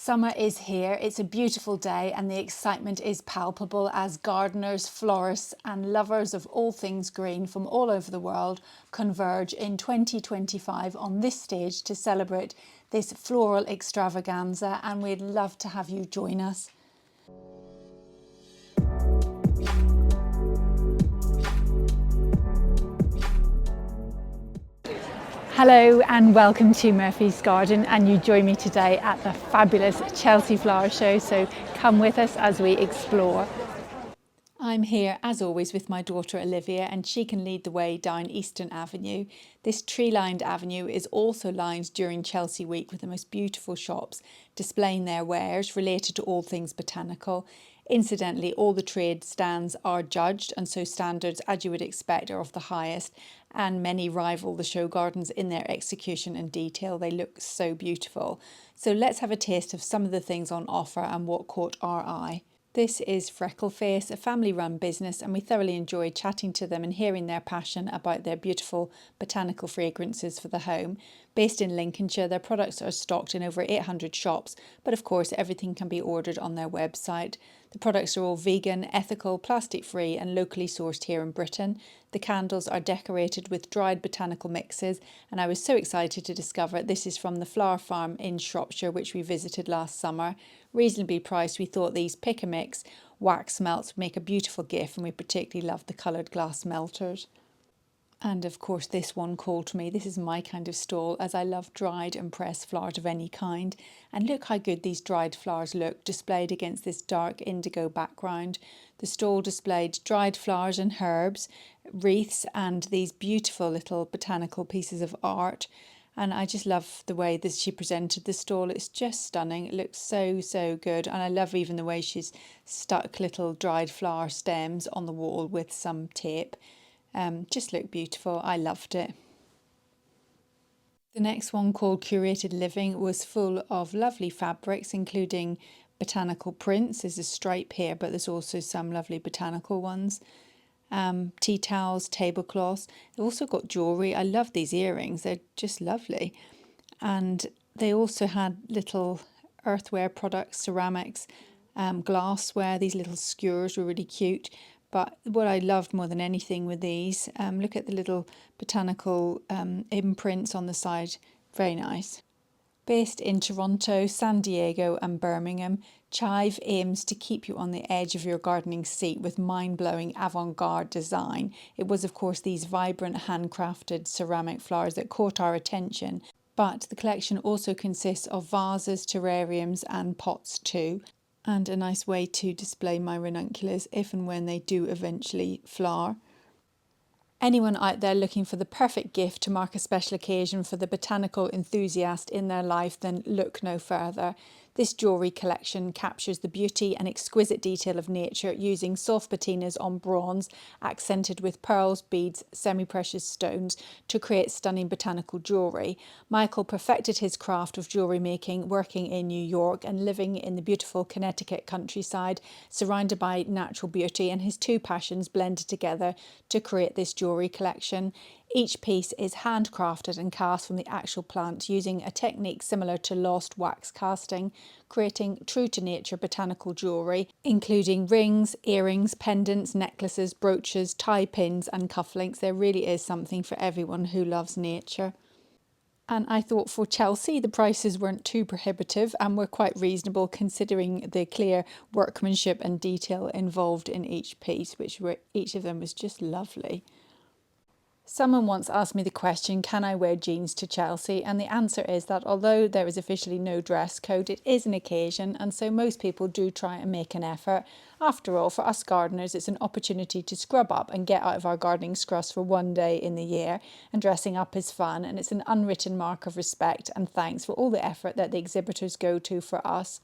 Summer is here, it's a beautiful day and the excitement is palpable as gardeners, florists and lovers of all things green from all over the world converge in 2025 on this stage to celebrate this floral extravaganza, and we'd love to have you join us. Hello and welcome to Murphy's Garden, and you join me today at the fabulous Chelsea Flower Show, so come with us as we explore. I'm here as always with my daughter Olivia, and she can lead the way down Eastern Avenue. This tree-lined avenue is also lined during Chelsea Week with the most beautiful shops displaying their wares related to all things botanical. Incidentally, all the trade stands are judged, and so standards, as you would expect, are of the highest, and many rival the show gardens in their execution and detail. They look so beautiful. So let's have a taste of some of the things on offer and what caught our eye. This is Freckleface, a family-run business, and we thoroughly enjoy chatting to them and hearing their passion about their beautiful botanical fragrances for the home. Based in Lincolnshire, their products are stocked in over 800 shops, but of course everything can be ordered on their website. The products are all vegan, ethical, plastic-free and locally sourced here in Britain. The candles are decorated with dried botanical mixes, and I was so excited to discover this is from the flower farm in Shropshire, which we visited last summer. Reasonably priced, we thought these pick-a-mix wax melts would make a beautiful gift, and we particularly loved the coloured glass melters. And of course this one called to me. This is my kind of stall, as I love dried and pressed flowers of any kind. And look how good these dried flowers look displayed against this dark indigo background. The stall displayed dried flowers and herbs, wreaths and these beautiful little botanical pieces of art. And I just love the way that she presented the stall. It's just stunning. It looks so good. And I love even the way she's stuck little dried flower stems on the wall with some tape. Just looked beautiful. I loved it. The next one, called Curated Living, was full of lovely fabrics, including botanical prints. There's a stripe here, but there's also some lovely botanical ones. Tea towels, tablecloths. They've also got jewellery. I love these earrings. They're just lovely. And they also had little earthenware products, ceramics, glassware. These little skewers were really cute. But what I loved more than anything were these. Look at the little botanical imprints on the side. Very nice. Based in Toronto, San Diego and Birmingham, CHIVE aims to keep you on the edge of your gardening seat with mind-blowing avant-garde design. It was of course these vibrant handcrafted ceramic flowers that caught our attention, but the collection also consists of vases, terrariums and pots too. And a nice way to display my ranunculus if and when they do eventually flower. Anyone out there looking for the perfect gift to mark a special occasion for the botanical enthusiast in their life, then look no further. This jewellery collection captures the beauty and exquisite detail of nature using soft patinas on bronze, accented with pearls, beads, semi-precious stones to create stunning botanical jewellery. Michaud perfected his craft of jewellery making working in New York and living in the beautiful Connecticut countryside, surrounded by natural beauty, and his two passions blended together to create this jewellery collection. Each piece is handcrafted and cast from the actual plant using a technique similar to lost wax casting, creating true to nature botanical jewellery, including rings, earrings, pendants, necklaces, brooches, tie pins and cufflinks. There really is something for everyone who loves nature. And I thought for Chelsea the prices weren't too prohibitive and were quite reasonable considering the clear workmanship and detail involved in each piece, each of them was just lovely. Someone once asked me the question, can I wear jeans to Chelsea? And the answer is that although there is officially no dress code, it is an occasion, and so most people do try and make an effort. After all, for us gardeners, it's an opportunity to scrub up and get out of our gardening scruss for one day in the year, and dressing up is fun, and it's an unwritten mark of respect and thanks for all the effort that the exhibitors go to for us.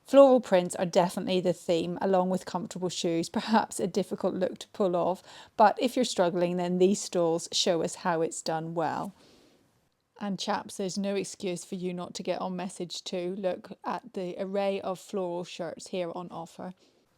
Floral prints are definitely the theme, along with comfortable shoes, perhaps a difficult look to pull off, but if you're struggling, then these stalls show us how it's done well. And chaps, there's no excuse for you not to get on message too. Look at the array of floral shirts here on offer.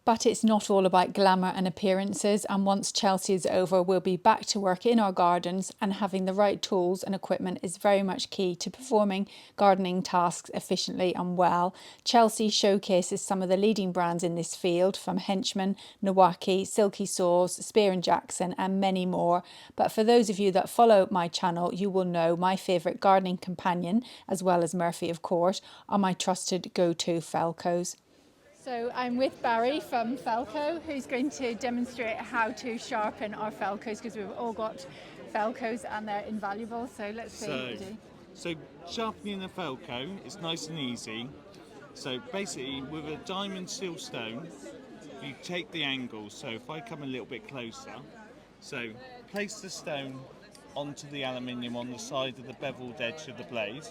But it's not all about glamour and appearances, and once Chelsea is over, we'll be back to work in our gardens, and having the right tools and equipment is very much key to performing gardening tasks efficiently and well. Chelsea showcases some of the leading brands in this field, from Henchman, Nawaki, Silky Saws, Spear and Jackson, and many more. But for those of you that follow my channel, you will know my favourite gardening companion, as well as Murphy of course, are my trusted go-to Felcos. So I'm with Barry from Felco, who's going to demonstrate how to sharpen our Felcos, because we've all got Felcos and they're invaluable. So let's see. So sharpening a Felco is nice and easy. So basically with a diamond seal stone, you take the angle. So if I come a little bit closer, so place the stone onto the aluminium on the side of the beveled edge of the blade.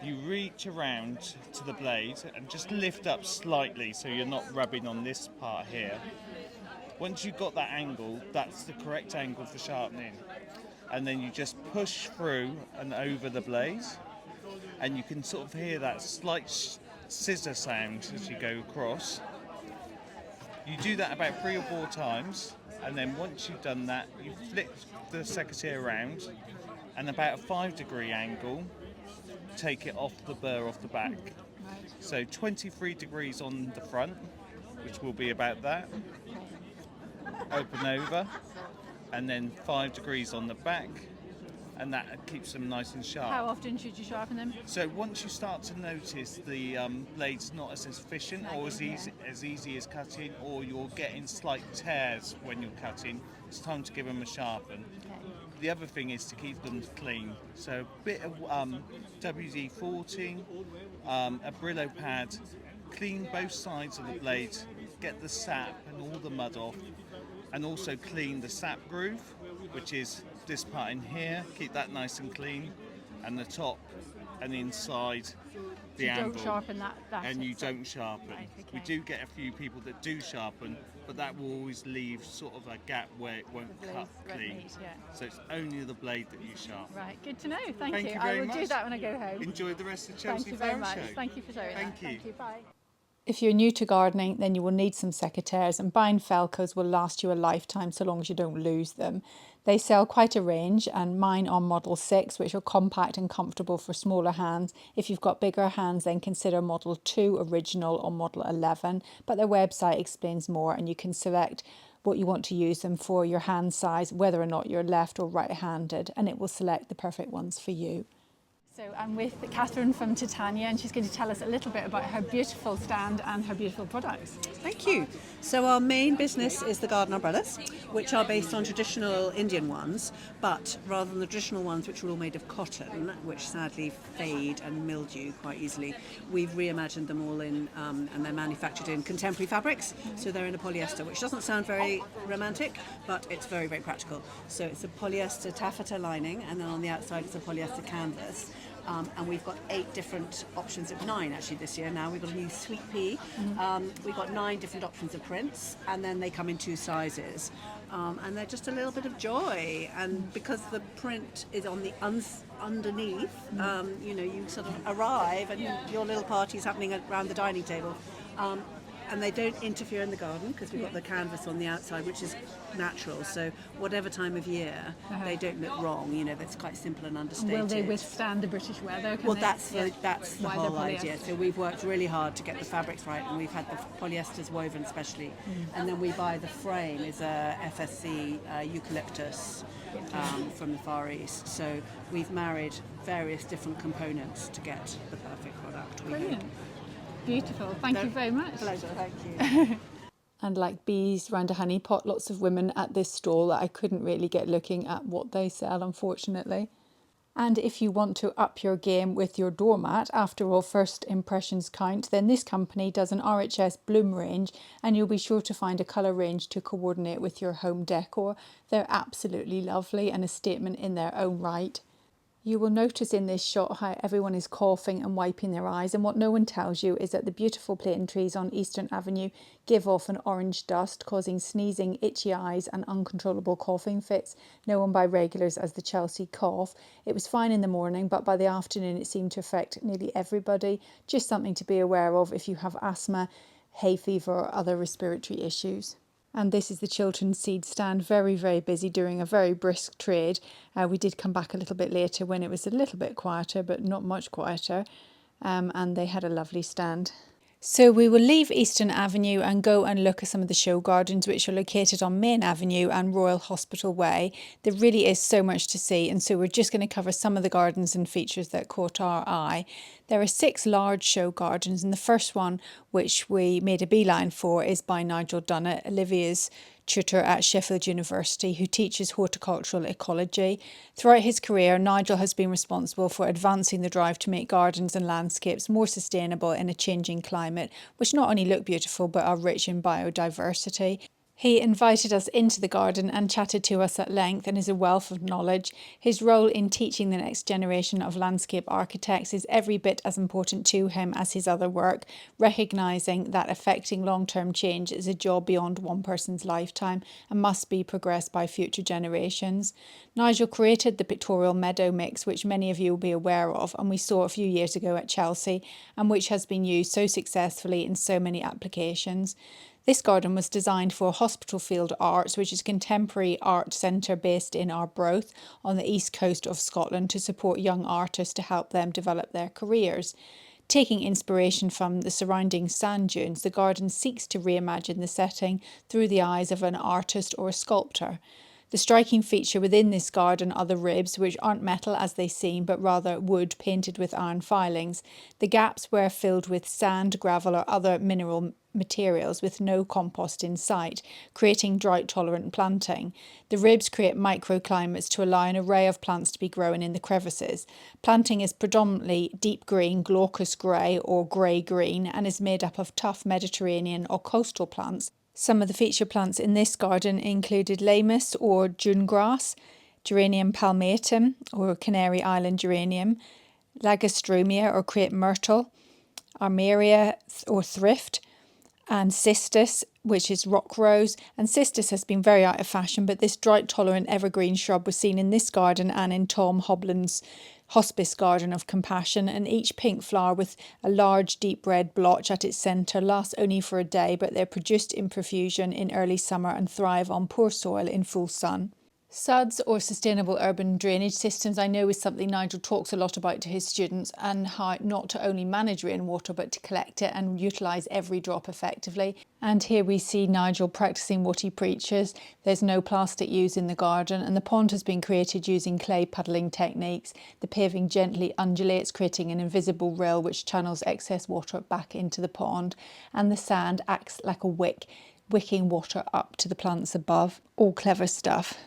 You reach around to the blade and just lift up slightly so you're not rubbing on this part here. Once you've got that angle, that's the correct angle for sharpening. And then you just push through and over the blade, and you can sort of hear that slight scissor sound as you go across. You do that about 3 or 4 times, and then once you've done that, you flip the secateur around, and about a 5-degree angle, take it off the burr off the back. So 23 degrees on the front, which will be about that. Open over, and then 5 degrees on the back, and that keeps them nice and sharp. How often should you sharpen them? So once you start to notice the blade's not as efficient or as easy as cutting, or you're getting slight tears when you're cutting, it's time to give them a sharpen. Okay. The other thing is to keep them clean. So a bit of WD-40, a Brillo pad, clean both sides of the blade, get the sap and all the mud off, and also clean the sap groove, which is this part in here, keep that nice and clean, and the top and inside the anvil. You don't sharpen that and you don't sharpen. Right, okay. We do get a few people that do sharpen, but that will always leave sort of a gap where it won't cut clean. Meat, yeah. So it's only the blade that you sharpen. Right, good to know. Thank you. Thank you I very will much. do that when I go home. Enjoy the rest of Thank Chelsea you very Flower much. Show. Thank you for showing that. Thank you. Thank you. Bye. If you're new to gardening, then you will need some secateurs, and buying Felcos will last you a lifetime so long as you don't lose them. They sell quite a range, and mine are model 6, which are compact and comfortable for smaller hands. If you've got bigger hands, then consider model 2 original or model 11, but their website explains more, and you can select what you want to use them for, your hand size, whether or not you're left or right-handed, and it will select the perfect ones for you. So I'm with Catherine from Titania, and she's going to tell us a little bit about her beautiful stand and her beautiful products. Thank you. So our main business is the garden umbrellas, which are based on traditional Indian ones, but rather than the traditional ones which were all made of cotton, which sadly fade and mildew quite easily, we've reimagined them all in, and they're manufactured in contemporary fabrics. So they're in a polyester, which doesn't sound very romantic, but it's very, very practical. So it's a polyester taffeta lining, and then on the outside it's a polyester canvas. And we've got 8 different options, 9 actually this year now. We've got a new sweet pea. We've got 9 different options of prints, and then they come in 2 sizes. And they're just a little bit of joy. And because the print is on the underneath, you know, you sort of arrive and your little party's happening around the dining table. And they don't interfere in the garden because we've got the canvas on the outside, which is natural. So whatever time of year, they don't look wrong. You know, that's quite simple and understated. Will they withstand the British weather? Well, that's the whole idea. So we've worked really hard to get the fabrics right, and we've had the polyesters woven specially. And then we buy the frame is a FSC eucalyptus from the Far East. So we've married various different components to get the perfect product. Brilliant. Beautiful. Thank you very much. Pleasure. Thank you. And like bees round a honey pot, lots of women at this stall that I couldn't really get looking at what they sell, unfortunately. And if you want to up your game with your doormat, after all, first impressions count, then this company does an RHS bloom range, and you'll be sure to find a colour range to coordinate with your home decor. They're absolutely lovely and a statement in their own right. You will notice in this shot how everyone is coughing and wiping their eyes, and what no one tells you is that the beautiful plane trees on Eastern Avenue give off an orange dust, causing sneezing, itchy eyes and uncontrollable coughing fits, known by regulars as the Chelsea cough. It was fine in the morning, but by the afternoon it seemed to affect nearly everybody. Just something to be aware of if you have asthma. hay fever or other respiratory issues. And this is the Chiltern Seeds stand, very, very busy, doing a very brisk trade. We did come back a little bit later when it was a little bit quieter, but not much quieter. And they had a lovely stand. So we will leave Eastern Avenue and go and look at some of the show gardens which are located on Main Avenue and Royal Hospital Way. There really is so much to see, and so we're just going to cover some of the gardens and features that caught our eye. There are 6 large show gardens, and the first one which we made a beeline for is by Nigel Dunnett, Olivia's tutor at Sheffield University, who teaches horticultural ecology. Throughout his career, Nigel has been responsible for advancing the drive to make gardens and landscapes more sustainable in a changing climate, which not only look beautiful but are rich in biodiversity. He invited us into the garden and chatted to us at length and is a wealth of knowledge. His role in teaching the next generation of landscape architects is every bit as important to him as his other work, recognising that affecting long-term change is a job beyond one person's lifetime and must be progressed by future generations. Nigel created the pictorial meadow mix, which many of you will be aware of, and we saw a few years ago at Chelsea, and which has been used so successfully in so many applications. This garden was designed for Hospitalfield Arts, which is a contemporary art centre based in Arbroath on the east coast of Scotland, to support young artists to help them develop their careers. Taking inspiration from the surrounding sand dunes, the garden seeks to reimagine the setting through the eyes of an artist or a sculptor. The striking feature within this garden are the ribs, which aren't metal as they seem, but rather wood painted with iron filings. The gaps were filled with sand, gravel or other mineral materials with no compost in sight, creating drought-tolerant planting. The ribs create microclimates to allow an array of plants to be grown in the crevices. Planting is predominantly deep green, glaucous grey or grey-green, and is made up of tough Mediterranean or coastal plants. Some of the feature plants in this garden included Lamus or dune grass, Geranium palmatum or Canary Island geranium, Lagestromia or crepe myrtle, Armeria or thrift, and Cistus, which is rock rose. And Cistus has been very out of fashion, but this drought-tolerant evergreen shrub was seen in this garden and in Tom Hoblin's Hospice Garden of Compassion, and each pink flower with a large deep red blotch at its centre lasts only for a day, but they're produced in profusion in early summer and thrive on poor soil in full sun. SUDs, or sustainable urban drainage systems, I know is something Nigel talks a lot about to his students, and how not to only manage rainwater but to collect it and utilise every drop effectively. And here we see Nigel practising what he preaches. There's no plastic used in the garden, and the pond has been created using clay puddling techniques. The paving gently undulates, creating an invisible rill which channels excess water back into the pond, and the sand acts like a wick, wicking water up to the plants above. All clever stuff.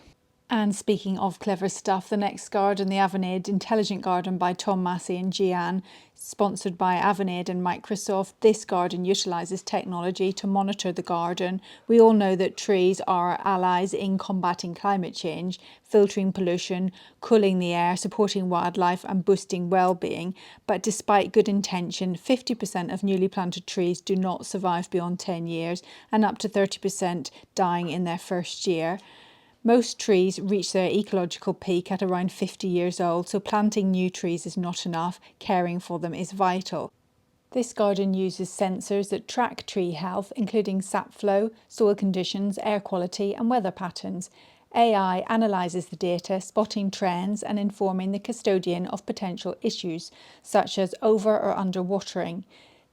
And speaking of clever stuff, the next garden, the Avondale Intelligent Garden by Tom Massey and Gian, sponsored by Avondale and Microsoft. This garden utilises technology to monitor the garden. We all know that trees are our allies in combating climate change, filtering pollution, cooling the air, supporting wildlife and boosting well-being. But despite good intention, 50% of newly planted trees do not survive beyond 10 years, and up to 30% dying in their first year. Most trees reach their ecological peak at around 50 years old, so planting new trees is not enough, caring for them is vital. This garden uses sensors that track tree health, including sap flow, soil conditions, air quality and weather patterns. AI analyses the data, spotting trends and informing the custodian of potential issues, such as over or under watering.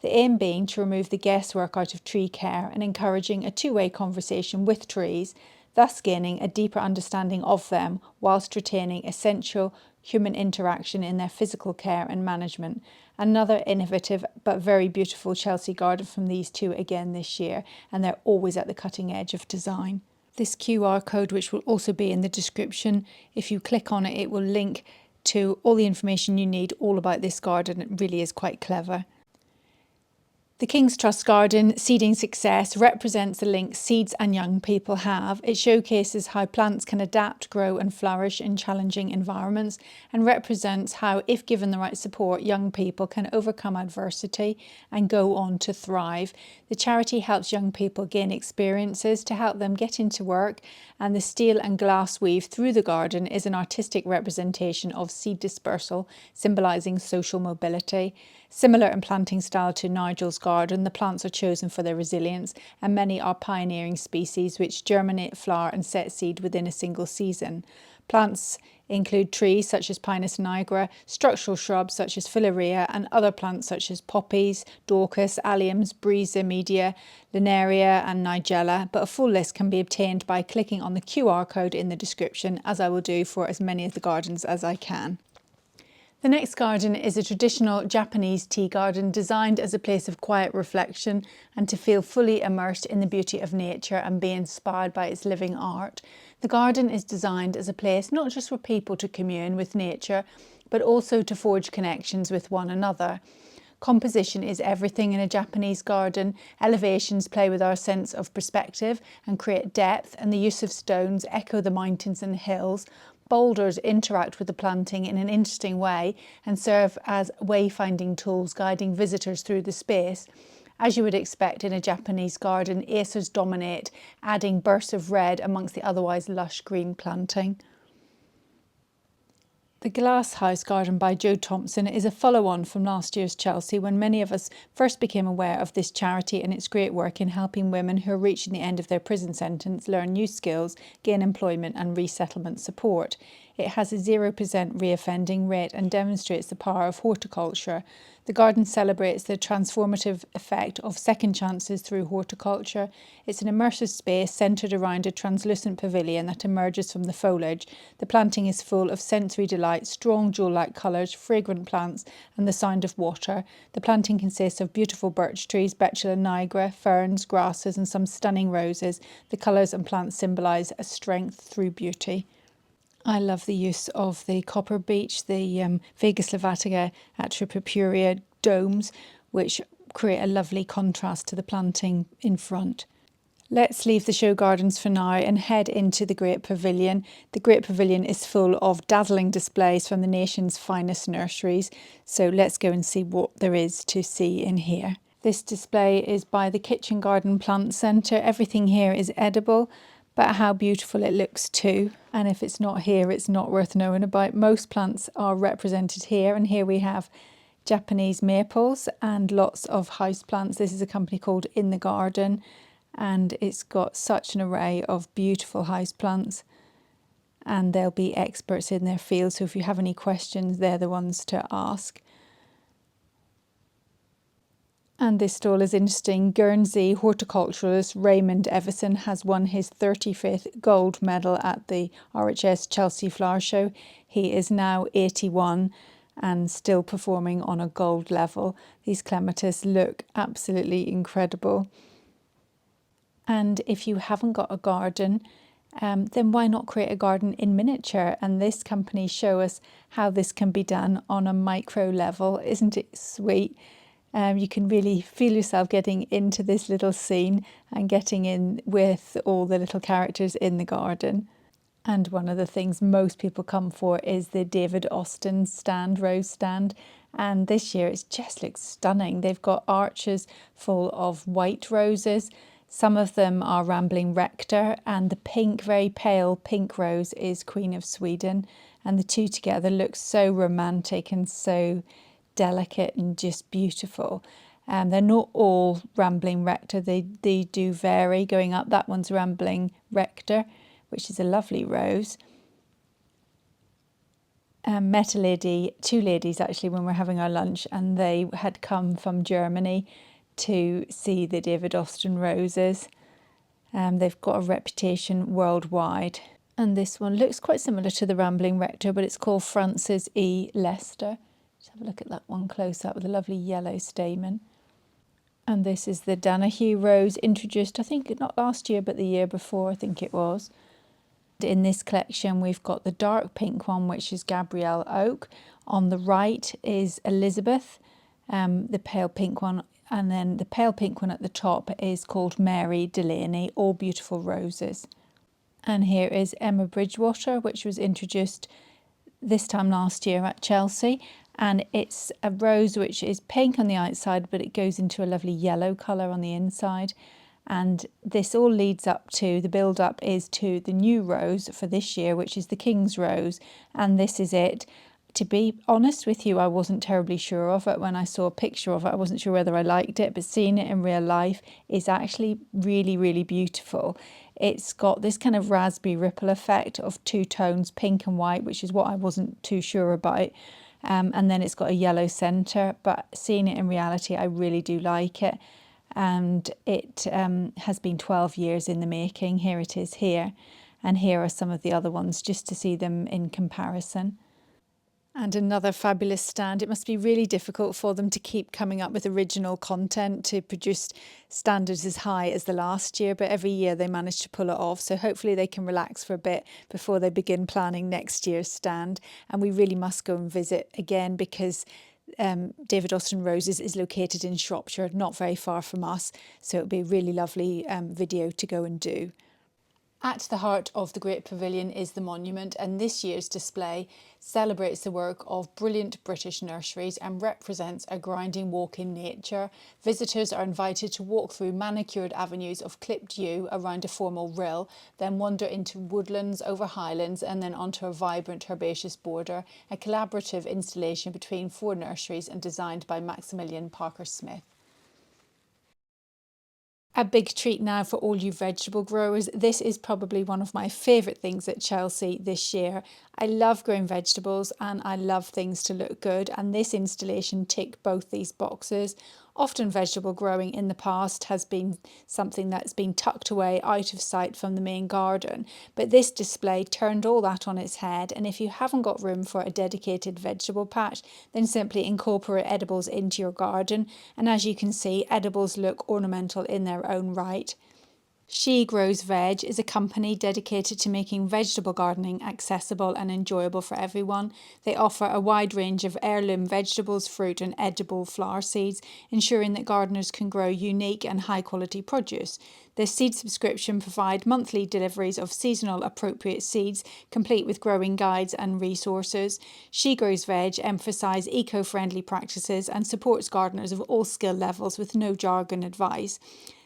The aim being to remove the guesswork out of tree care and encouraging a two-way conversation with trees, thus gaining a deeper understanding of them whilst retaining essential human interaction in their physical care and management. Another innovative but very beautiful Chelsea garden from these two again this year, and they're always at the cutting edge of design. This QR code, which will also be in the description, if you click on it, it will link to all the information you need all about this garden. It really is quite clever. The King's Trust Garden Seeding Success represents the link seeds and young people have. It showcases how plants can adapt, grow and flourish in challenging environments, and represents how, if given the right support, young people can overcome adversity and go on to thrive. The charity helps young people gain experiences to help them get into work, and the steel and glass weave through the garden is an artistic representation of seed dispersal, symbolising social mobility. Similar in planting style to Nigel's garden, the plants are chosen for their resilience, and many are pioneering species which germinate, flower and set seed within a single season. Plants include trees such as Pinus nigra, structural shrubs such as Filaria, and other plants such as poppies, Daucus, alliums, Brisa media, Linaria and Nigella, but a full list can be obtained by clicking on the QR code in the description, as I will do for as many of the gardens as I can. The next garden is a traditional Japanese tea garden designed as a place of quiet reflection and to feel fully immersed in the beauty of nature and be inspired by its living art. The garden is designed as a place not just for people to commune with nature, but also to forge connections with one another. Composition is everything in a Japanese garden. Elevations play with our sense of perspective and create depth, and the use of stones echo the mountains and hills. Boulders interact with the planting in an interesting way and serve as wayfinding tools guiding visitors through the space. As you would expect in a Japanese garden, acers dominate, adding bursts of red amongst the otherwise lush green planting. The Glasshouse Garden by Jo Thompson is a follow-on from last year's Chelsea, when many of us first became aware of this charity and its great work in helping women who are reaching the end of their prison sentence learn new skills, gain employment and resettlement support. It has a 0% reoffending rate and demonstrates the power of horticulture. The garden celebrates the transformative effect of second chances through horticulture. It's an immersive space centred around a translucent pavilion that emerges from the foliage. The planting is full of sensory delight, strong jewel-like colours, fragrant plants and the sound of water. The planting consists of beautiful birch trees, Betula nigra, ferns, grasses and some stunning roses. The colours and plants symbolise a strength through beauty. I love the use of the copper beech, the Vega slavatica atripupurea domes, which create a lovely contrast to the planting in front. Let's leave the show gardens for now and head into the Great Pavilion. The Great Pavilion is full of dazzling displays from the nation's finest nurseries, so let's go and see what there is to see in here. This display is by the Kitchen Garden Plant Centre. Everything here is edible, but how beautiful it looks too. And if it's not here, it's not worth knowing about. Most plants are represented here, and here we have Japanese maples and lots of house plants. This is a company called In the Garden, and it's got such an array of beautiful house plants, and they'll be experts in their field, so if you have any questions, they're the ones to ask. And this stall is interesting. Guernsey horticulturalist Raymond Evison has won his 35th gold medal at the RHS Chelsea Flower Show. He is now 81 and still performing on a gold level. These clematis look absolutely incredible. And if you haven't got a garden, then why not create a garden in miniature? And this company show us how this can be done on a micro level. Isn't it sweet? You can really feel yourself getting into this little scene and getting in with all the little characters in the garden. And one of the things most people come for is the David Austin stand, rose stand. And this year it just looks stunning. They've got arches full of white roses. Some of them are Rambling Rector, and the pink, very pale pink rose is Queen of Sweden. And the two together look so romantic and so delicate and just beautiful. They're not all Rambling Rector, they do vary going up. That one's Rambling Rector, which is a lovely rose. Met two ladies actually when we're having our lunch, and they had come from Germany to see the David Austin roses. They've got a reputation worldwide. And this one looks quite similar to the Rambling Rector, but it's called Francis E. Leicester. Let's have a look at that one close up with a lovely yellow stamen. And this is the Danahue rose, introduced I think not last year but the year before, I think it was. In this collection we've got the dark pink one, which is Gabrielle Oak. On the right is Elizabeth, the pale pink one, and then the pale pink one at the top is called Mary Delaney, all beautiful roses. And here is Emma Bridgewater, which was introduced this time last year at Chelsea. And it's a rose which is pink on the outside, but it goes into a lovely yellow colour on the inside. And this all leads up to, the build-up is to the new rose for this year, which is the King's Rose. And this is it. To be honest with you, I wasn't terribly sure of it. When I saw a picture of it, I wasn't sure whether I liked it, but seeing it in real life is actually really, really beautiful. It's got this kind of raspberry ripple effect of two tones, pink and white, which is what I wasn't too sure about. And then it's got a yellow centre, but seeing it in reality, I really do like it. And it has been 12 years in the making. Here it is here. And here are some of the other ones, just to see them in comparison. And another fabulous stand. It must be really difficult for them to keep coming up with original content to produce standards as high as the last year, but every year they manage to pull it off. So hopefully they can relax for a bit before they begin planning next year's stand. And we really must go and visit again, because David Austin Roses is located in Shropshire, not very far from us. So it'll be a really lovely video to go and do. At the heart of the Great Pavilion is the monument, and this year's display celebrates the work of brilliant British nurseries and represents a grinding walk in nature. Visitors are invited to walk through manicured avenues of clipped yew around a formal rill, then wander into woodlands, over highlands, and then onto a vibrant herbaceous border, a collaborative installation between 4 nurseries and designed by Maximilian Parker Smith. A big treat now for all you vegetable growers. This is probably one of my favourite things at Chelsea this year. I love growing vegetables and I love things to look good, and this installation ticked both these boxes. Often vegetable growing in the past has been something that's been tucked away out of sight from the main garden, but this display turned all that on its head. And if you haven't got room for a dedicated vegetable patch, then simply incorporate edibles into your garden, and as you can see, edibles look ornamental in their own right. Grows Veg is a company dedicated to making vegetable gardening accessible and enjoyable for everyone. They offer a wide range of heirloom vegetables, fruit and edible flower seeds, ensuring that gardeners can grow unique and high quality produce. Their seed subscription provide monthly deliveries of seasonal appropriate seeds, complete with growing guides and resources. Grows Veg emphasise eco-friendly practices and supports gardeners of all skill levels with no jargon advice.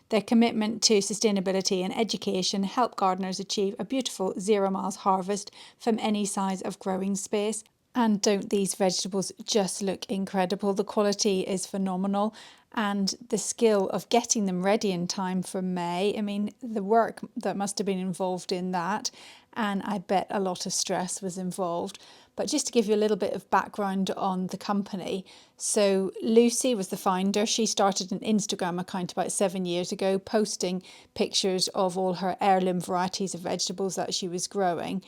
Their commitment to sustainability and education help gardeners achieve a beautiful 0 miles harvest from any size of growing space. And don't these vegetables just look incredible? The quality is phenomenal, and the skill of getting them ready in time for May. I mean, the work that must have been involved in that, and I bet a lot of stress was involved. But just to give you a little bit of background on the company, so Lucie was the founder. She started an Instagram account about 7 years ago, posting pictures of all her heirloom varieties of vegetables that she was growing.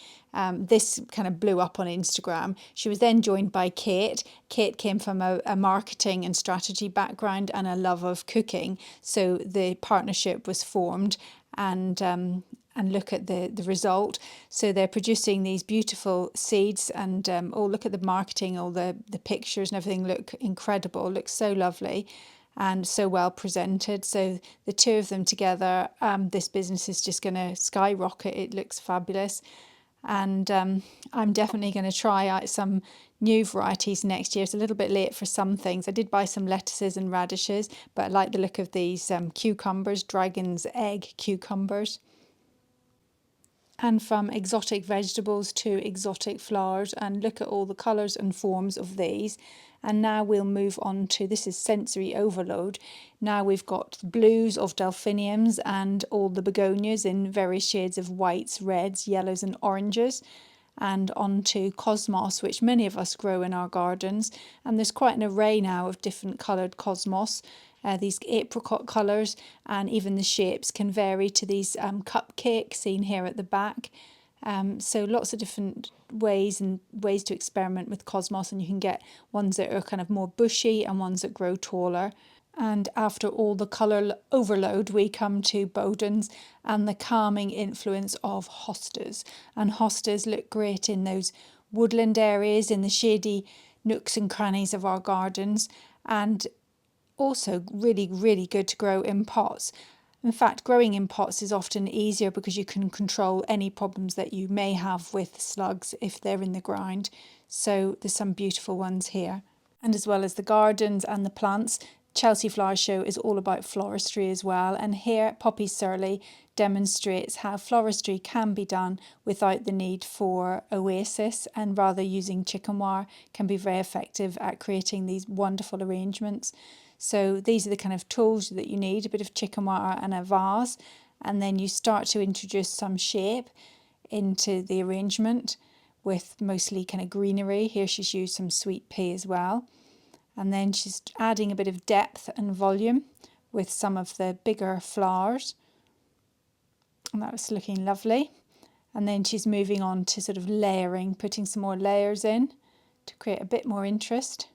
This kind of blew up on Instagram. She was then joined by Kate. Kate came from a marketing and strategy background and a love of cooking. So the partnership was formed, and look at the result. So they're producing these beautiful seeds, and look at the marketing, all the pictures and everything look incredible, looks so lovely and so well presented. So the two of them together, this business is just going to skyrocket. It looks fabulous. And I'm definitely going to try out some new varieties next year. It's a little bit late for some things. I did buy some lettuces and radishes, but I like the look of these cucumbers, dragon's egg cucumbers. And from exotic vegetables to exotic flowers, and look at all the colours and forms of these. And now we'll move on to, this is sensory overload. Now we've got blues of delphiniums and all the begonias in various shades of whites, reds, yellows and oranges. And on to cosmos, which many of us grow in our gardens. And there's quite an array now of different coloured cosmos. These apricot colours, and even the shapes can vary to these cupcakes seen here at the back. So lots of different ways to experiment with cosmos, and you can get ones that are kind of more bushy and ones that grow taller. And after all the colour overload, we come to Bowdens and the calming influence of hostas. And hostas look great in those woodland areas, in the shady nooks and crannies of our gardens, and also really, really good to grow in pots. In fact, growing in pots is often easier because you can control any problems that you may have with slugs if they're in the ground. So there's some beautiful ones here. And as well as the gardens and the plants, Chelsea Flower Show is all about floristry as well, and here Poppy Surley demonstrates how floristry can be done without the need for oasis, and rather using chicken wire can be very effective at creating these wonderful arrangements. So these are the kind of tools that you need: a bit of chicken wire and a vase, and then you start to introduce some shape into the arrangement with mostly kind of greenery. Here she's used some sweet pea as well. And then she's adding a bit of depth and volume with some of the bigger flowers. And that was looking lovely. And then she's moving on to sort of layering, putting some more layers in to create a bit more interest.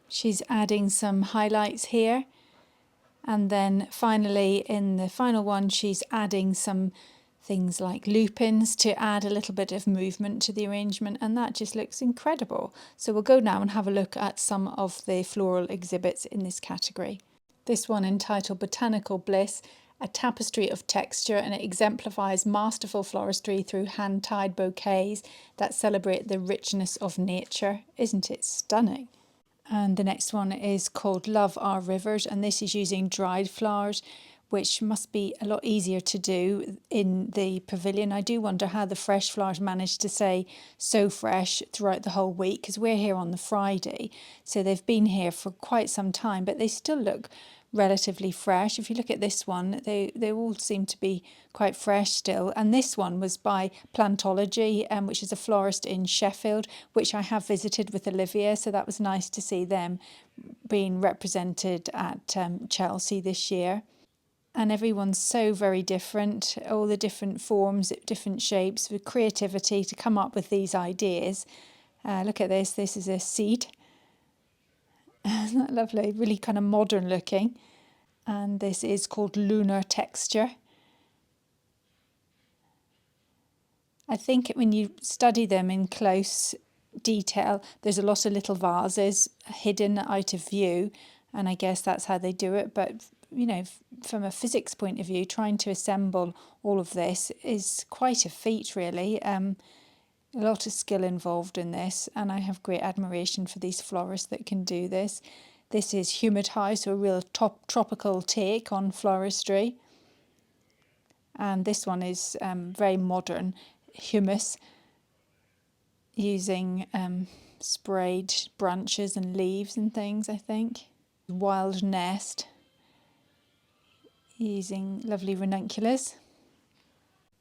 She's adding some highlights here. And then finally, in the final one, she's adding some things like lupins to add a little bit of movement to the arrangement, and that just looks incredible. So we'll go now and have a look at some of the floral exhibits in this category. This one entitled Botanical Bliss, a tapestry of texture, and it exemplifies masterful floristry through hand-tied bouquets that celebrate the richness of nature. Isn't it stunning? And the next one is called Love Our Rivers, and this is using dried flowers, which must be a lot easier to do in the pavilion. I do wonder how the fresh flowers managed to stay so fresh throughout the whole week, because we're here on the Friday, so they've been here for quite some time, but they still look relatively fresh. If you look at this one, they all seem to be quite fresh still. And this one was by Plantology, which is a florist in Sheffield, which I have visited with Olivia, so that was nice to see them being represented at Chelsea this year. And everyone's so very different, all the different forms, different shapes, with creativity to come up with these ideas. Look at this is a seed. Isn't that lovely? Really kind of modern looking. And this is called Lunar Texture. I think when you study them in close detail, there's a lot of little vases hidden out of view, and I guess that's how they do it. But you know, from a physics point of view, trying to assemble all of this is quite a feat, really. A lot of skill involved in this, and I have great admiration for these florists that can do this. This is Humid House, a real tropical take on floristry. And this one is very modern, humus, using sprayed branches and leaves and things, I think. Wild Nest, using lovely ranunculus.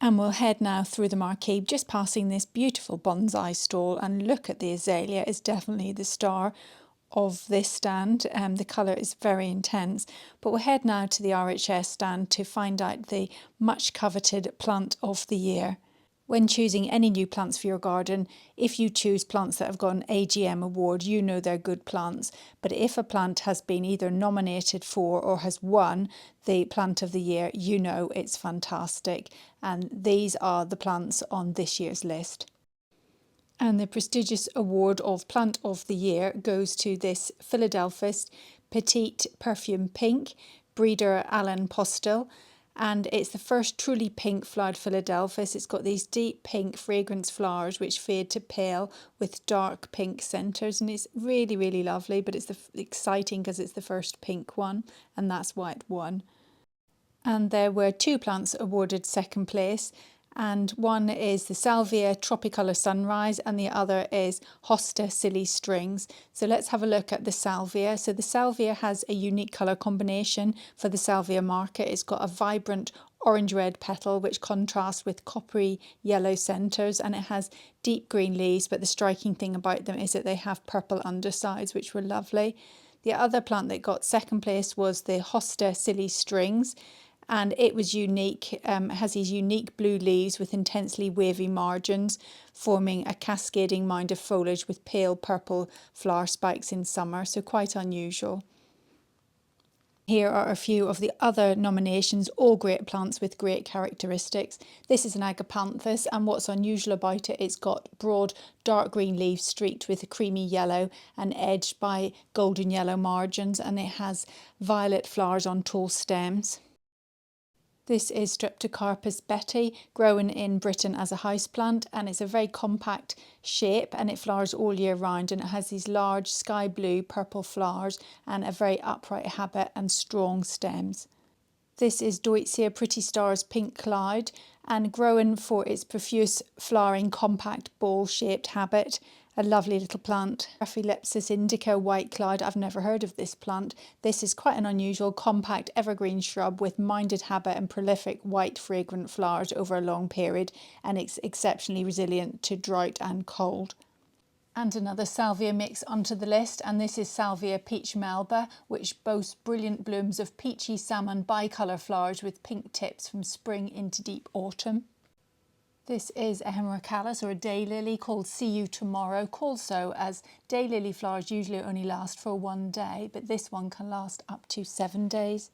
And we'll head now through the marquee, just passing this beautiful bonsai stall, and look at the azalea. It's definitely the star of this stand. The colour is very intense. But we'll head now to the RHS stand to find out the much coveted plant of the year. When choosing any new plants for your garden, if you choose plants that have got an AGM award, you know they're good plants. But if a plant has been either nominated for or has won the plant of the year, you know it's fantastic. And these are the plants on this year's list. And the prestigious award of Plant of the Year goes to this Philadelphus Petite Perfume Pink, breeder Alan Postel. And it's the first truly pink flowered Philadelphus. It's got these deep pink fragrance flowers which fade to pale with dark pink centres, and it's really, really lovely. But it's exciting because it's the first pink one, and that's why it won. And there were two plants awarded second place, and one is the Salvia Tropicolor Sunrise and the other is Hosta Silly Strings. So let's have a look at the Salvia. So the Salvia has a unique colour combination for the Salvia market. It's got a vibrant orange-red petal which contrasts with coppery yellow centres, and it has deep green leaves, but the striking thing about them is that they have purple undersides, which were lovely. The other plant that got second place was the Hosta Silly Strings, and it was unique. It has these unique blue leaves with intensely wavy margins, forming a cascading mound of foliage with pale purple flower spikes in summer, so quite unusual. Here are a few of the other nominations, all great plants with great characteristics. This is an agapanthus, and what's unusual about it, it's got broad dark green leaves streaked with a creamy yellow and edged by golden yellow margins, and it has violet flowers on tall stems. This is Streptocarpus betty, grown in Britain as a houseplant, and it's a very compact shape and it flowers all year round, and it has these large sky blue purple flowers and a very upright habit and strong stems. This is Deutzia Pretty Stars Pink Cloud, and grown for its profuse flowering compact ball-shaped habit. A lovely little plant. Rhaphiolepis indica white cloud. I've never heard of this plant. This is quite an unusual compact evergreen shrub with minded habit and prolific white fragrant flowers over a long period, and it's exceptionally resilient to drought and cold. And another salvia mix onto the list, and this is Salvia Peach Melba, which boasts brilliant blooms of peachy salmon bicolour flowers with pink tips from spring into deep autumn. This is a hemerocallis, or a daylily, called See You Tomorrow, called so as daylily flowers usually only last for 1 day, but this one can last up to 7 days.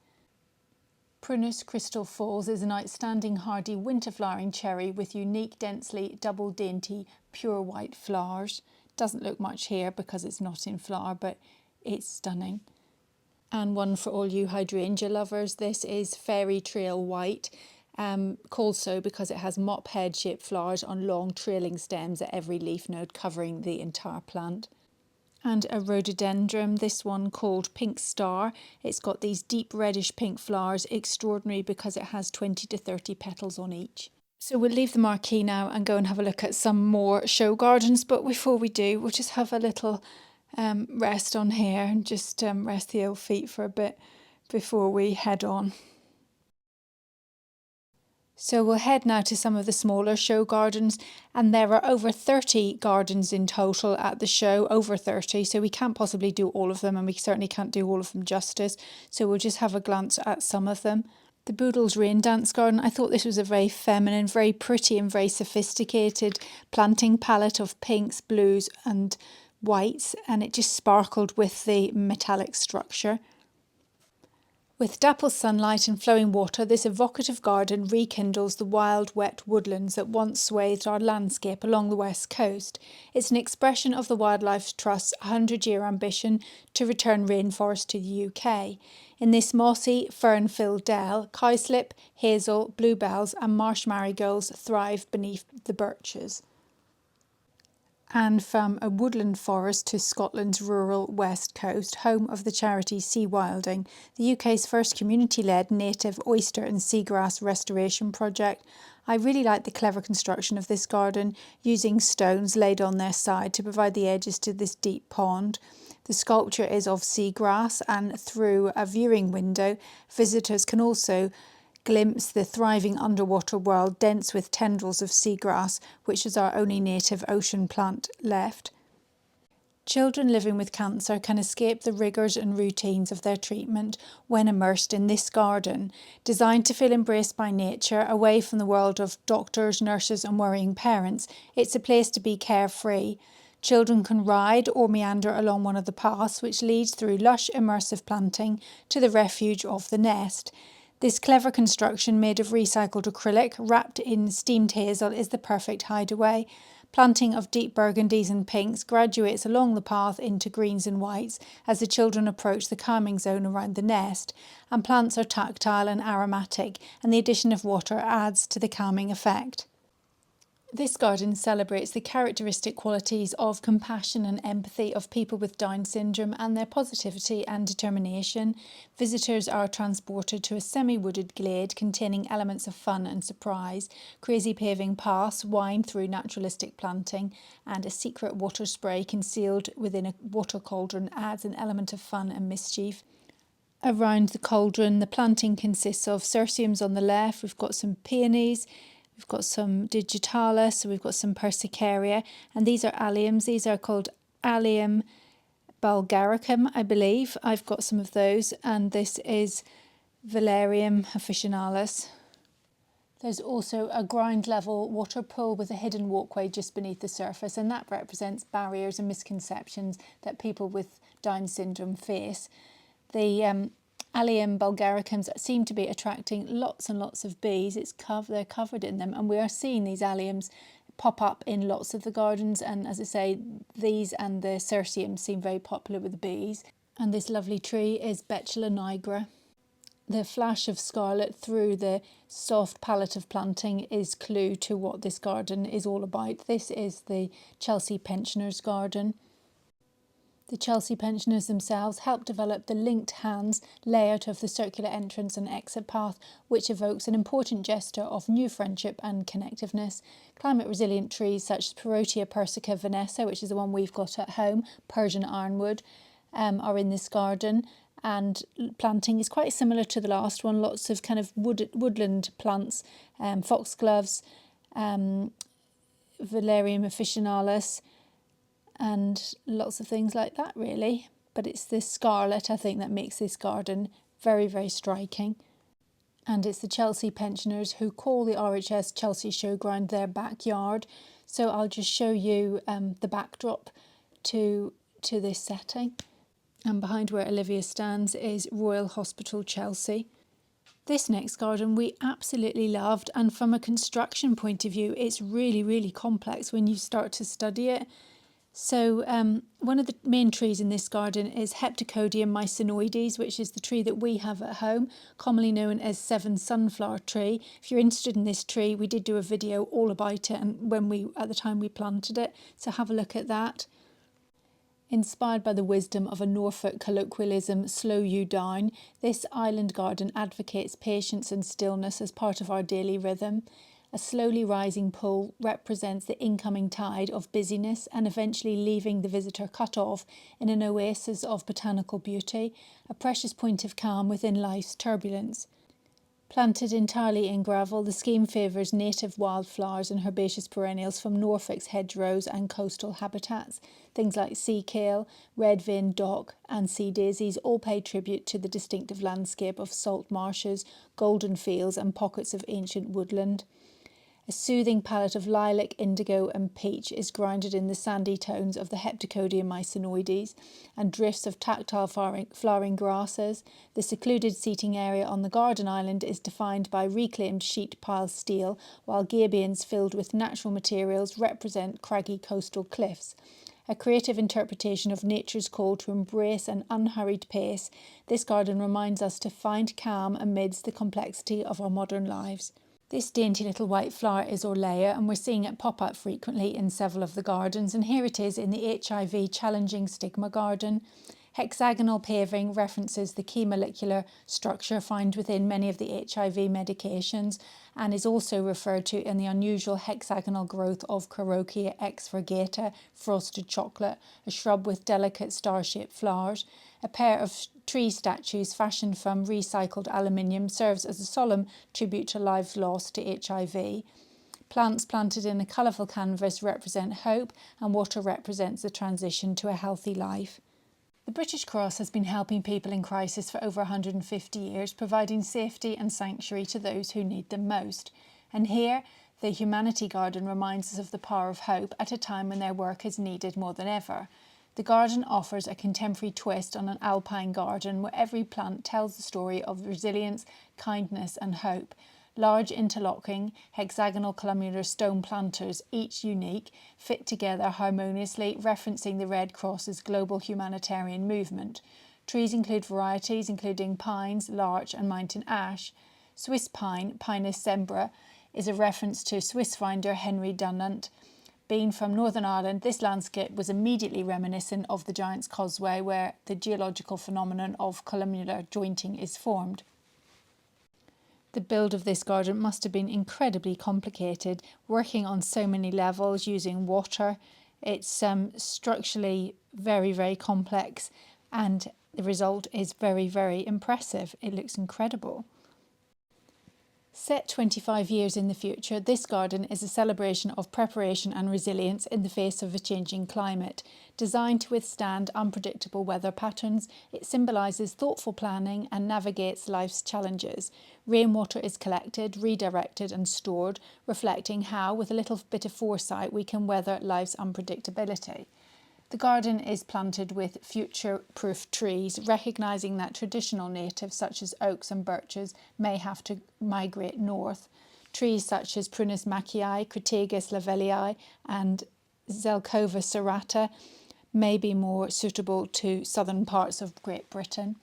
Prunus Crystal Falls is an outstanding hardy winter flowering cherry with unique densely double dainty pure white flowers. Doesn't look much here because it's not in flower, but it's stunning. And one for all you hydrangea lovers, this is Fairy Trail White. Called so because it has mop head shaped flowers on long trailing stems at every leaf node covering the entire plant. And a rhododendron, this one called Pink Star. It's got these deep reddish pink flowers, extraordinary because it has 20 to 30 petals on each. So we'll leave the marquee now and go and have a look at some more show gardens, but before we do, we'll just have a little rest on here and just rest the old feet for a bit before we head on. So we'll head now to some of the smaller show gardens, and there are over 30 gardens in total at the show, over 30, so we can't possibly do all of them, and we certainly can't do all of them justice, so we'll just have a glance at some of them. The Boodle's Rain Dance Garden, I thought this was a very feminine, very pretty and very sophisticated planting palette of pinks, blues and whites, and it just sparkled with the metallic structure. With dapple sunlight and flowing water, this evocative garden rekindles the wild, wet woodlands that once swathed our landscape along the west coast. It's an expression of the Wildlife Trust's 100-year ambition to return rainforest to the UK. In this mossy, fern-filled dell, cowslip, hazel, bluebells and marsh marigolds thrive beneath the birches. And from a woodland forest to Scotland's rural west coast, home of the charity Sea Wilding, the UK's first community-led native oyster and seagrass restoration project, I really like the clever construction of this garden, using stones laid on their side to provide the edges to this deep pond. The sculpture is of seagrass, and through a viewing window, visitors can also glimpse the thriving underwater world dense with tendrils of seagrass, which is our only native ocean plant left. Children living with cancer can escape the rigours and routines of their treatment when immersed in this garden, designed to feel embraced by nature, away from the world of doctors, nurses and worrying parents. It's a place to be carefree. Children can ride or meander along one of the paths, which leads through lush immersive planting to the refuge of the nest. This clever construction, made of recycled acrylic wrapped in steamed hazel, is the perfect hideaway. Planting of deep burgundies and pinks graduates along the path into greens and whites as the children approach the calming zone around the nest, and plants are tactile and aromatic, and the addition of water adds to the calming effect. This garden celebrates the characteristic qualities of compassion and empathy of people with Down syndrome and their positivity and determination. Visitors are transported to a semi-wooded glade containing elements of fun and surprise, crazy paving paths wind through naturalistic planting, and a secret water spray concealed within a water cauldron adds an element of fun and mischief. Around the cauldron, the planting consists of cerciums on the left, we've got some peonies, we've got some digitalis, so we've got some persicaria, and these are alliums. These are called Allium bulgaricum, I believe. I've got some of those, and this is Valerium officinalis. There's also a ground level water pool with a hidden walkway just beneath the surface, and that represents barriers and misconceptions that people with Down syndrome face. The Allium bulgaricums seem to be attracting lots and lots of bees. They're covered in them, and we are seeing these alliums pop up in lots of the gardens, and as I say, these and the cerciums seem very popular with the bees. And this lovely tree is Betula nigra. The flash of scarlet through the soft palette of planting is clue to what this garden is all about. This is the Chelsea Pensioners' Garden. The Chelsea pensioners themselves help develop the linked hands layout of the circular entrance and exit path, which evokes an important gesture of new friendship and connectiveness. Climate resilient trees such as Parotia persica Vanessa, which is the one we've got at home, Persian ironwood, are in this garden. And planting is quite similar to the last one, lots of kind of woodland plants, foxgloves, Valerium officinalis, and lots of things like that really. But it's this scarlet, I think, that makes this garden very, very striking. And it's the Chelsea pensioners who call the RHS Chelsea Showground their backyard. So I'll just show you the backdrop to this setting. And behind where Olivia stands is Royal Hospital Chelsea. This next garden we absolutely loved, and from a construction point of view it's really, really complex when you start to study it. So one of the main trees in this garden is Heptacodium mycinoides, which is the tree that we have at home, commonly known as seven sunflower tree. If you're interested in this tree, we did do a video all about it and at the time we planted it, so have a look at that. Inspired by the wisdom of a Norfolk colloquialism, slow you down, this island garden advocates patience and stillness as part of our daily rhythm. A slowly rising pool represents the incoming tide of busyness and eventually leaving the visitor cut off in an oasis of botanical beauty, a precious point of calm within life's turbulence. Planted entirely in gravel, the scheme favours native wildflowers and herbaceous perennials from Norfolk's hedgerows and coastal habitats. Things like sea kale, red vein dock and sea daisies all pay tribute to the distinctive landscape of salt marshes, golden fields and pockets of ancient woodland. A soothing palette of lilac, indigo and peach is grounded in the sandy tones of the Heptacodium mycinoides and drifts of tactile flowering grasses. The secluded seating area on the garden island is defined by reclaimed sheet pile steel, while gabions filled with natural materials represent craggy coastal cliffs. A creative interpretation of nature's call to embrace an unhurried pace, this garden reminds us to find calm amidst the complexity of our modern lives. This dainty little white flower is Orlea, and we're seeing it pop up frequently in several of the gardens, and here it is in the HIV Challenging Stigma Garden. Hexagonal paving references the key molecular structure found within many of the HIV medications and is also referred to in the unusual hexagonal growth of Carokia exvirgata frosted chocolate, a shrub with delicate star-shaped flowers. A pair of tree statues fashioned from recycled aluminium serves as a solemn tribute to lives lost to HIV. Plants planted in a colourful canvas represent hope, and water represents the transition to a healthy life. The British Cross has been helping people in crisis for over 150 years, providing safety and sanctuary to those who need them most. And here, the Humanity Garden reminds us of the power of hope at a time when their work is needed more than ever. The garden offers a contemporary twist on an alpine garden where every plant tells the story of resilience, kindness and hope. Large interlocking hexagonal columnar stone planters, each unique, fit together harmoniously, referencing the Red Cross's global humanitarian movement. Trees include varieties including pines, larch and mountain ash. Swiss pine, Pinus sembra, is a reference to Swiss finder Henry Dunant. Being from Northern Ireland, this landscape was immediately reminiscent of the Giant's Causeway, where the geological phenomenon of columnar jointing is formed. The build of this garden must have been incredibly complicated, working on so many levels, using water. It's structurally very, very complex, and the result is very, very impressive. It looks incredible. Set 25 years in the future, this garden is a celebration of preparation and resilience in the face of a changing climate. Designed to withstand unpredictable weather patterns, it symbolises thoughtful planning and navigates life's challenges. Rainwater is collected, redirected and stored, reflecting how, with a little bit of foresight, we can weather life's unpredictability. The garden is planted with future-proof trees, recognising that traditional natives such as oaks and birches may have to migrate north. Trees such as Prunus mackii, Crataegus lavellii and Zelkova serrata may be more suitable to southern parts of Great Britain.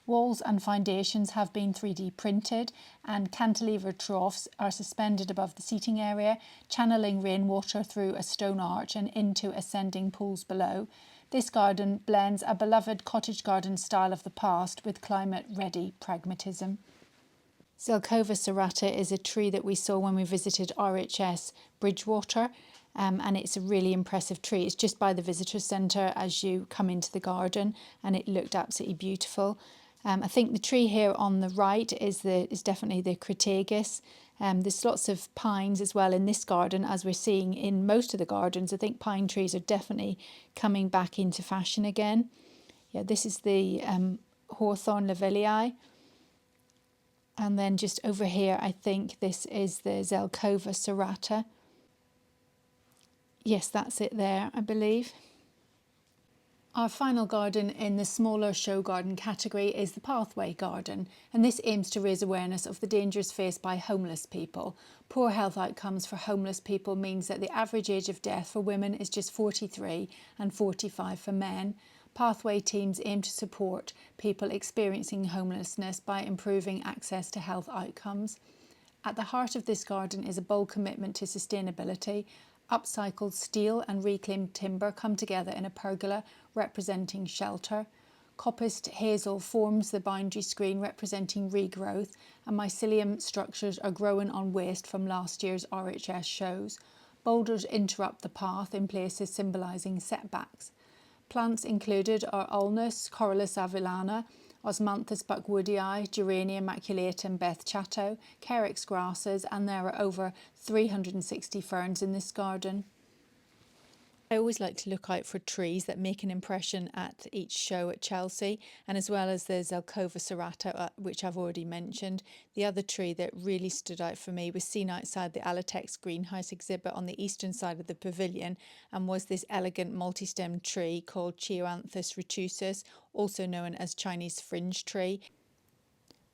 Walls and foundations have been 3D printed, and cantilever troughs are suspended above the seating area, channeling rainwater through a stone arch and into ascending pools below. This garden blends a beloved cottage garden style of the past with climate-ready pragmatism. Zelkova serrata is a tree that we saw when we visited RHS Bridgewater, and it's a really impressive tree. It's just by the visitor centre as you come into the garden, and it looked absolutely beautiful. I think the tree here on the right is definitely the Crataegus. There's lots of pines as well in this garden, as we're seeing in most of the gardens. I think pine trees are definitely coming back into fashion again. Yeah, this is the Hawthorn Lavellii. And then just over here, I think this is the Zelkova serrata. Yes, that's it there, I believe. Our final garden in the smaller show garden category is the Pathway Garden, and this aims to raise awareness of the dangers faced by homeless people. Poor health outcomes for homeless people means that the average age of death for women is just 43 and 45 for men. Pathway teams aim to support people experiencing homelessness by improving access to health outcomes. At the heart of this garden is a bold commitment to sustainability. Upcycled steel and reclaimed timber come together in a pergola representing shelter. Coppiced hazel forms the boundary screen representing regrowth, and mycelium structures are growing on waste from last year's RHS shows. Boulders interrupt the path in places symbolising setbacks. Plants included are ulmus, Corylus avellana, Osmanthus buckwoodii, Geranium maculatum, Beth chatto, Carex grasses, and there are over 360 ferns in this garden. I always like to look out for trees that make an impression at each show at Chelsea, and as well as the Zelkova serrata, which I've already mentioned. The other tree that really stood out for me was seen outside the Alatex greenhouse exhibit on the eastern side of the pavilion, and was this elegant multi-stemmed tree called Chionanthus retusus, also known as Chinese fringe tree.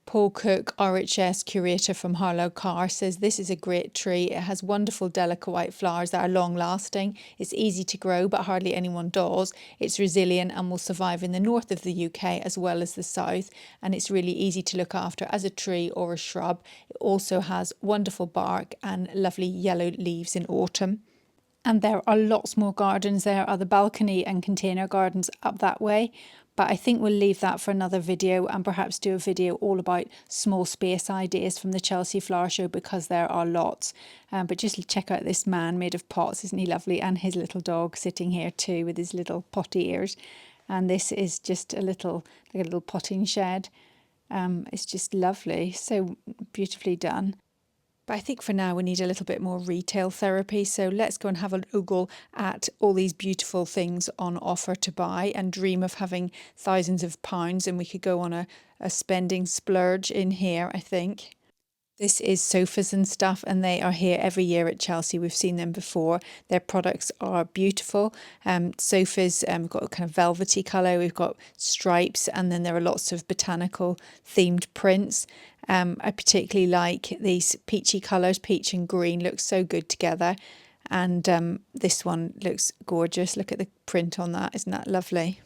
Paul Cook, RHS curator from Harlow Carr, says this is a great tree. It has wonderful delicate white flowers that are long lasting. It's easy to grow, but hardly anyone does. It's resilient and will survive in the north of the UK as well as the south. And it's really easy to look after as a tree or a shrub. It also has wonderful bark and lovely yellow leaves in autumn. And there are lots more gardens. There are the balcony and container gardens up that way. But I think we'll leave that for another video, and perhaps do a video all about small space ideas from the Chelsea Flower Show, because there are lots. But just check out this man made of pots, isn't he lovely? And his little dog sitting here too with his little potty ears. And this is just a little potting shed. It's just lovely, so beautifully done. But I think for now we need a little bit more retail therapy. So let's go and have an oogle at all these beautiful things on offer to buy, and dream of having thousands of pounds, and we could go on a spending splurge in here, I think. This is sofas and stuff, and they are here every year at Chelsea. We've seen them before. Their products are beautiful. Sofas, we've got a kind of velvety colour, we've got stripes, and then there are lots of botanical themed prints. I particularly like these peachy colours. Peach and green look so good together. And this one looks gorgeous. Look at the print on that. Isn't that lovely?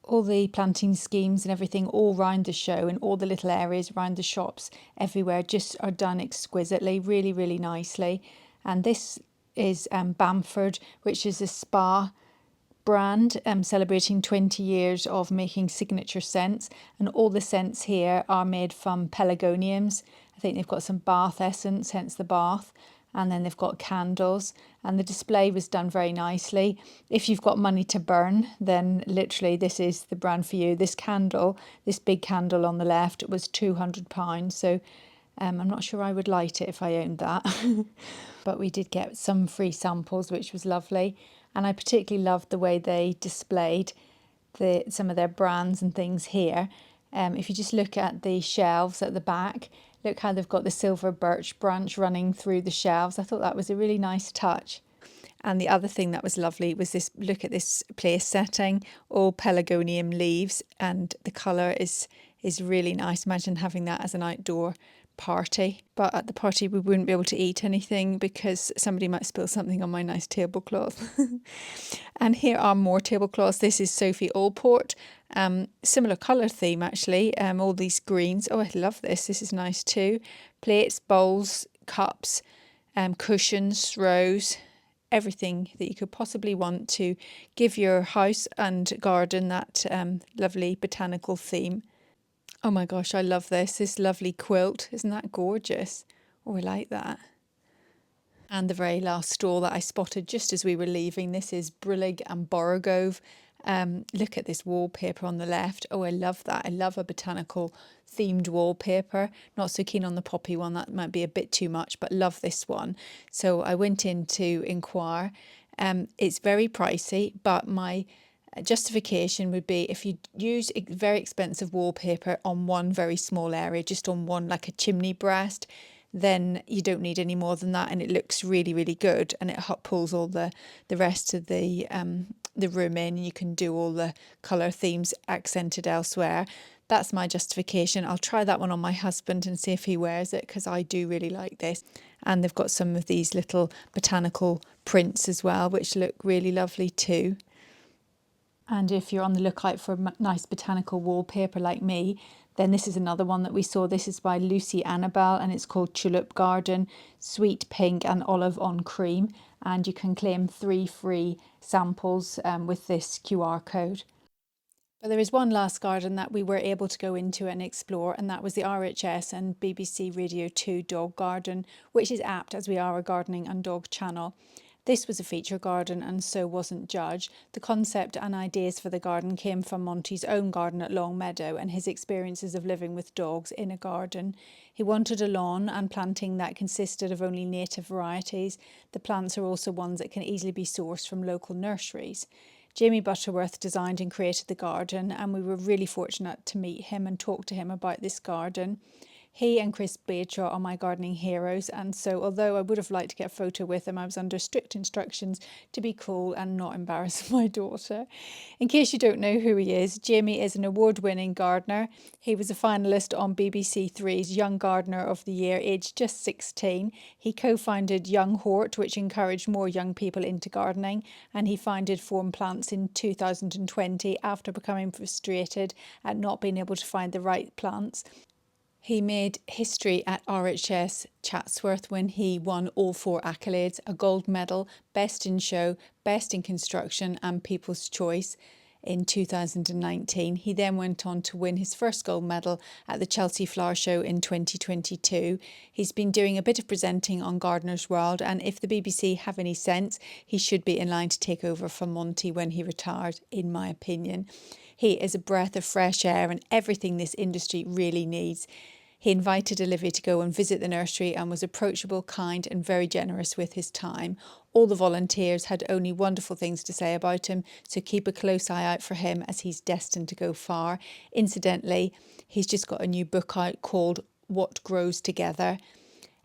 All the planting schemes and everything all round the show, in all the little areas around the shops everywhere, just are done exquisitely, really, really nicely. And this is Bamford, which is a spa brand celebrating 20 years of making signature scents, and all the scents here are made from pelargoniums. I think they've got some bath essence, hence the bath, and then they've got candles, and the display was done very nicely. If you've got money to burn, then literally this is the brand for you. This candle, this big candle on the left, was £200, so I'm not sure I would light it if I owned that. But we did get some free samples, which was lovely. And I particularly loved the way they displayed some of their brands and things here. If you just look at the shelves at the back, look how they've got the silver birch branch running through the shelves. I thought that was a really nice touch. And the other thing that was lovely was this, look at this place setting, all pelargonium leaves, and the colour is is really nice. Imagine having that as an outdoor party. But at the party we wouldn't be able to eat anything because somebody might spill something on my nice tablecloth. And here are more tablecloths. This is Sophie Allport. Similar colour theme actually. All these greens. Oh, I love this. This is nice too. Plates, bowls, cups, cushions, rows, everything that you could possibly want to give your house and garden that lovely botanical theme. Oh my gosh, I love this lovely quilt. Isn't that gorgeous? Oh, I like that. And the very last stall that I spotted just as we were leaving, this is Brillig Borogove. Look at this wallpaper on the left. Oh, I love that. I love a botanical themed wallpaper. Not so keen on the poppy one, that might be a bit too much, but love this one. So I went in to inquire. It's very pricey, but my justification would be if you use very expensive wallpaper on one very small area, just on one, like a chimney breast, then you don't need any more than that, and it looks really, really good, and it pulls all the rest of the room in, and you can do all the colour themes accented elsewhere. That's my justification. I'll try that one on my husband and see if he wears it, because I do really like this. And they've got some of these little botanical prints as well, which look really lovely too. And if you're on the lookout for nice botanical wallpaper like me, then this is another one that we saw. This is by Lucie Annabel, and it's called Tulip Garden, Sweet Pink and Olive on Cream. And you can claim 3 free samples with this QR code. But there is one last garden that we were able to go into and explore, and that was the RHS and BBC Radio 2 dog garden, which is apt as we are a gardening and dog channel. This was a feature garden and so wasn't judged. The concept and ideas for the garden came from Monty's own garden at Longmeadow and his experiences of living with dogs in a garden. He wanted a lawn and planting that consisted of only native varieties. The plants are also ones that can easily be sourced from local nurseries. Jamie Butterworth designed and created the garden, and we were really fortunate to meet him and talk to him about this garden. He and Chris Beacher are my gardening heroes, and so although I would have liked to get a photo with them, I was under strict instructions to be cool and not embarrass my daughter. In case you don't know who he is, Jamie is an award-winning gardener. He was a finalist on BBC Three's Young Gardener of the Year, aged just 16. He co-founded Young Hort, which encouraged more young people into gardening, and he founded Form Plants in 2020 after becoming frustrated at not being able to find the right plants. He made history at RHS Chatsworth when he won all 4 accolades, a gold medal, Best in Show, Best in Construction and People's Choice in 2019. He then went on to win his first gold medal at the Chelsea Flower Show in 2022. He's been doing a bit of presenting on Gardener's World, and if the BBC have any sense, he should be in line to take over from Monty when he retires, in my opinion. He is a breath of fresh air and everything this industry really needs. He invited Olivia to go and visit the nursery and was approachable, kind and very generous with his time. All the volunteers had only wonderful things to say about him, so keep a close eye out for him as he's destined to go far. Incidentally, he's just got a new book out called What Grows Together.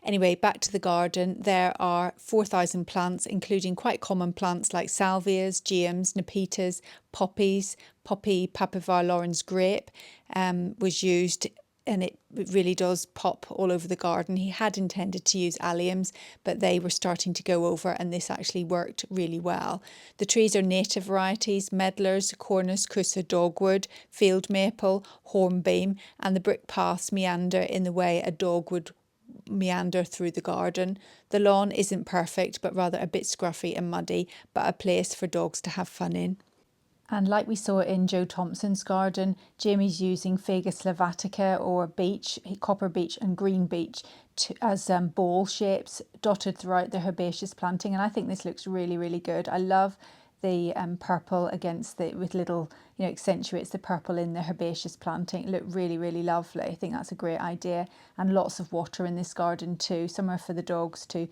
Anyway, back to the garden. There are 4,000 plants, including quite common plants like salvias, geums, nepetas, poppies. Poppy Papaver Lauren's grape was used, and it really does pop all over the garden. He had intended to use alliums, but they were starting to go over, and this actually worked really well. The trees are native varieties: medlars, cornus, cussa, dogwood, field maple, hornbeam, and the brick paths meander in the way a dog would meander through the garden. The lawn isn't perfect, but rather a bit scruffy and muddy, but a place for dogs to have fun in. And like we saw in Joe Thompson's garden, Jamie's using Fagus sylvatica or beech, copper beech and green beech as ball shapes dotted throughout the herbaceous planting. And I think this looks really, really good. I love the purple against the, with little, accentuates the purple in the herbaceous planting. It looked really, really lovely. I think that's a great idea. And lots of water in this garden too, somewhere for the dogs to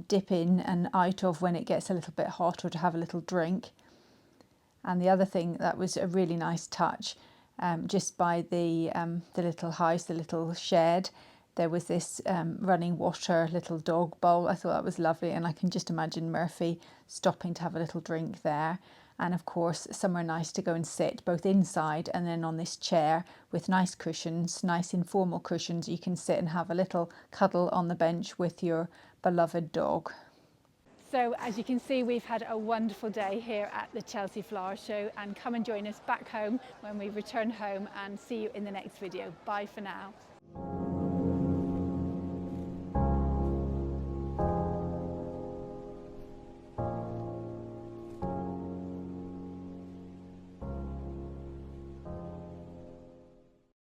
dip in and out of when it gets a little bit hot, or to have a little drink. And the other thing that was a really nice touch, just by the little house, the little shed, there was this running water little dog bowl. I thought that was lovely, and I can just imagine Murphy stopping to have a little drink there. and of course somewhere nice to go and sit, both inside and then on this chair with nice cushions, nice informal cushions. You can sit and have a little cuddle on the bench with your beloved dog. So as you can see, we've had a wonderful day here at the Chelsea Flower Show, and come and join us back home when we return home, and see you in the next video. Bye for now.